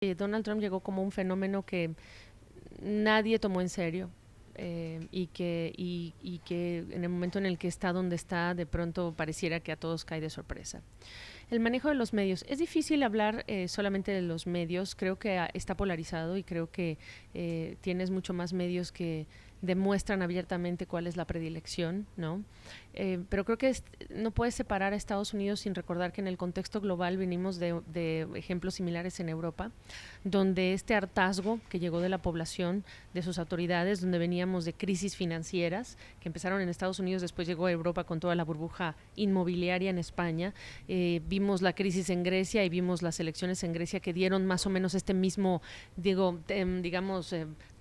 Donald Trump llegó como un fenómeno que nadie tomó en serio. Y que en el momento en el que está donde está, de pronto pareciera que a todos cae de sorpresa. El manejo de los medios. Es difícil hablar solamente de los medios. Creo que está polarizado y creo que tienes mucho más medios que demuestran abiertamente cuál es la predilección, ¿no? Pero creo que no puedes separar a Estados Unidos sin recordar que en el contexto global venimos de ejemplos similares en Europa, donde este hartazgo que llegó de la población, de sus autoridades, donde veníamos de crisis financieras que empezaron en Estados Unidos, después llegó a Europa con toda la burbuja inmobiliaria en España, vimos la crisis en Grecia y vimos las elecciones en Grecia que dieron más o menos este mismo, digamos,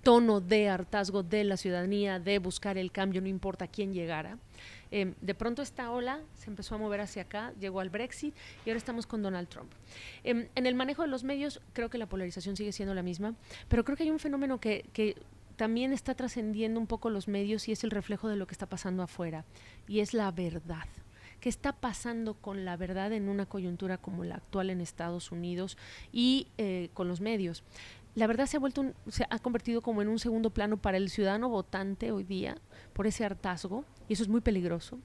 tono de hartazgo de la ciudadanía, de buscar el cambio, no importa quién llegara. De pronto esta ola se empezó a mover hacia acá, llegó al Brexit y ahora estamos con Donald Trump. En el manejo de los medios creo que la polarización sigue siendo la misma, pero creo que hay un fenómeno que también está trascendiendo un poco los medios y es el reflejo de lo que está pasando afuera, y es la verdad. ¿Qué está pasando con la verdad en una coyuntura como la actual en Estados Unidos y con los medios? La verdad se ha convertido como en un segundo plano para el ciudadano votante hoy día por ese hartazgo, y eso es muy peligroso.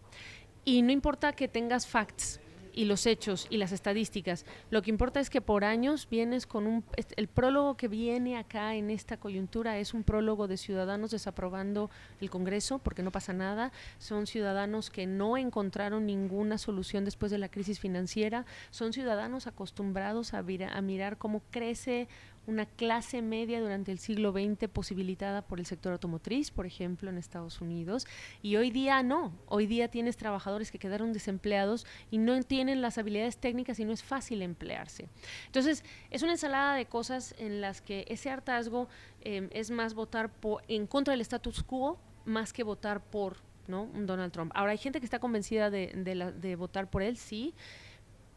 Y no importa que tengas facts y los hechos y las estadísticas, lo que importa es que por años vienes con el prólogo que viene acá en esta coyuntura es un prólogo de ciudadanos desaprobando el Congreso porque no pasa nada, son ciudadanos que no encontraron ninguna solución después de la crisis financiera, son ciudadanos acostumbrados a mirar cómo crece una clase media durante el siglo XX posibilitada por el sector automotriz, por ejemplo, en Estados Unidos, y hoy día no, hoy día tienes trabajadores que quedaron desempleados y no tienen las habilidades técnicas y no es fácil emplearse. Entonces, es una ensalada de cosas en las que ese hartazgo es más votar en contra del status quo más que votar por, ¿no?, un Donald Trump. Ahora, hay gente que está convencida de votar por él, sí,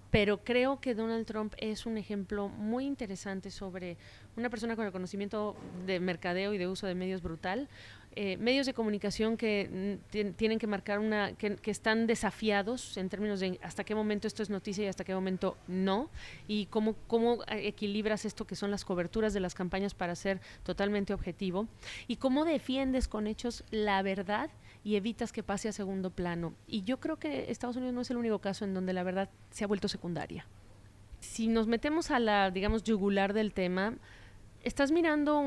pero creo que Donald Trump es un ejemplo muy interesante sobre una persona con el conocimiento de mercadeo y de uso de medios brutal, medios de comunicación que tienen que marcar que están desafiados en términos de hasta qué momento esto es noticia y hasta qué momento no, y cómo equilibras esto que son las coberturas de las campañas para ser totalmente objetivo, y cómo defiendes con hechos la verdad y evitas que pase a segundo plano. Y yo creo que Estados Unidos no es el único caso en donde la verdad se ha vuelto secundaria. Si nos metemos a la, digamos, yugular del tema, estás mirando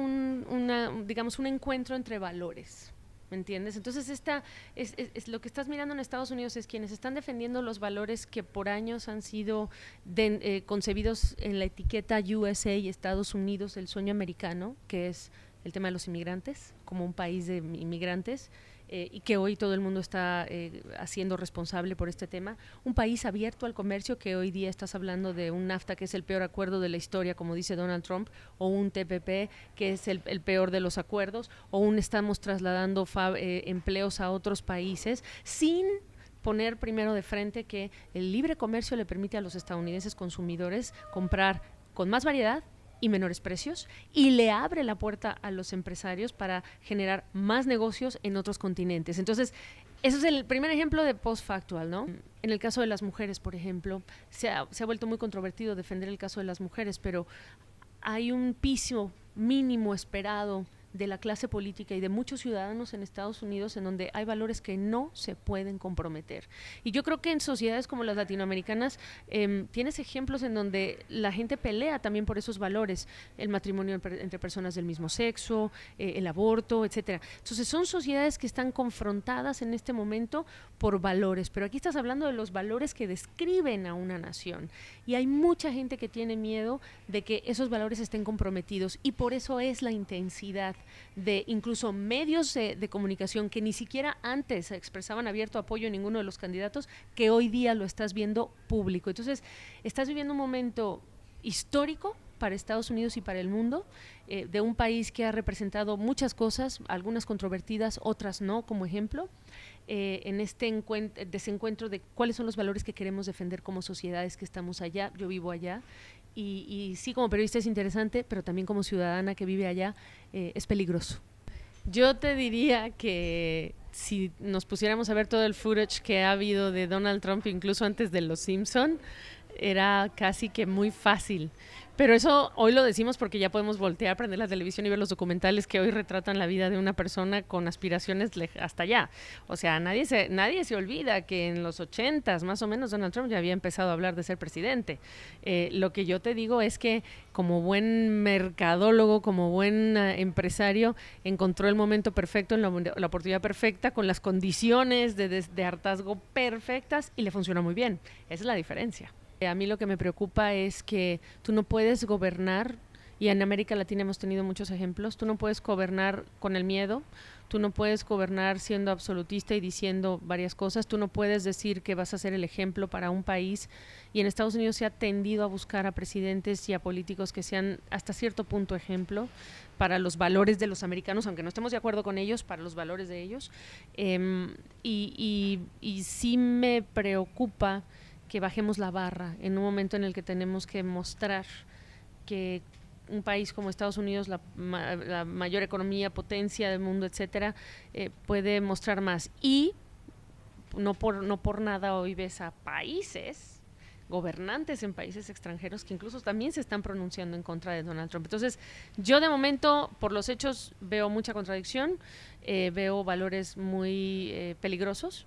digamos, un encuentro entre valores, ¿me entiendes? Entonces es lo que estás mirando en Estados Unidos es quienes están defendiendo los valores que por años han sido concebidos en la etiqueta USA y Estados Unidos, el sueño americano, que es el tema de los inmigrantes, como un país de inmigrantes, y que hoy todo el mundo está haciendo responsable por este tema. Un país abierto al comercio, que hoy día estás hablando de un NAFTA, que es el peor acuerdo de la historia, como dice Donald Trump, o un TPP, que es el peor de los acuerdos, o estamos trasladando empleos a otros países, sin poner primero de frente que el libre comercio le permite a los estadounidenses consumidores comprar con más variedad y menores precios, y le abre la puerta a los empresarios para generar más negocios en otros continentes. Entonces, eso es el primer ejemplo de post-factual, ¿no? En el caso de las mujeres, por ejemplo, se ha vuelto muy controvertido defender el caso de las mujeres, pero hay un piso mínimo esperado de la clase política y de muchos ciudadanos en Estados Unidos en donde hay valores que no se pueden comprometer. Y yo creo que en sociedades como las latinoamericanas tienes ejemplos en donde la gente pelea también por esos valores, el matrimonio entre personas del mismo sexo, el aborto, etcétera. Entonces son sociedades que están confrontadas en este momento por valores, pero aquí estás hablando de los valores que describen a una nación, y hay mucha gente que tiene miedo de que esos valores estén comprometidos, y por eso es la intensidad de incluso medios de comunicación que ni siquiera antes expresaban abierto apoyo a ninguno de los candidatos, que hoy día lo estás viendo público. Entonces, estás viviendo un momento histórico para Estados Unidos y para el mundo, de un país que ha representado muchas cosas, algunas controvertidas, otras no, como ejemplo, en este desencuentro de cuáles son los valores que queremos defender como sociedades que estamos allá. Yo vivo allá, y sí, como periodista es interesante, pero también como ciudadana que vive allá es peligroso. Yo te diría que si nos pusiéramos a ver todo el footage que ha habido de Donald Trump, incluso antes de Los Simpson, era casi que muy fácil. Pero eso hoy lo decimos porque ya podemos voltear, prender la televisión y ver los documentales que hoy retratan la vida de una persona con aspiraciones hasta allá. O sea, nadie se olvida que en los 80s, más o menos, Donald Trump ya había empezado a hablar de ser presidente. Lo que yo te digo es que como buen mercadólogo, como buen empresario, encontró el momento perfecto, la oportunidad perfecta, con las condiciones de hartazgo perfectas y le funcionó muy bien. Esa es la diferencia. A mí lo que me preocupa es que tú no puedes gobernar, y en América Latina hemos tenido muchos ejemplos, tú no puedes gobernar con el miedo, tú no puedes gobernar siendo absolutista y diciendo varias cosas, tú no puedes decir que vas a ser el ejemplo para un país, y en Estados Unidos se ha tendido a buscar a presidentes y a políticos que sean hasta cierto punto ejemplo para los valores de los americanos, aunque no estemos de acuerdo con ellos, para los valores de ellos. Y sí me preocupa que bajemos la barra en un momento en el que tenemos que mostrar que un país como Estados Unidos, la mayor economía, potencia del mundo, etcétera, puede mostrar más. Y no por nada hoy ves a países, gobernantes en países extranjeros que incluso también se están pronunciando en contra de Donald Trump. Entonces, yo de momento, por los hechos, veo mucha contradicción, veo valores muy peligrosos,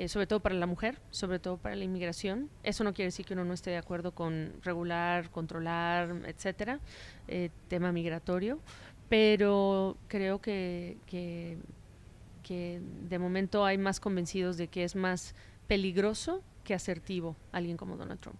sobre todo para la mujer, sobre todo para la inmigración. Eso no quiere decir que uno no esté de acuerdo con regular, controlar, etcétera, tema migratorio, pero creo que de momento hay más convencidos de que es más peligroso que asertivo alguien como Donald Trump.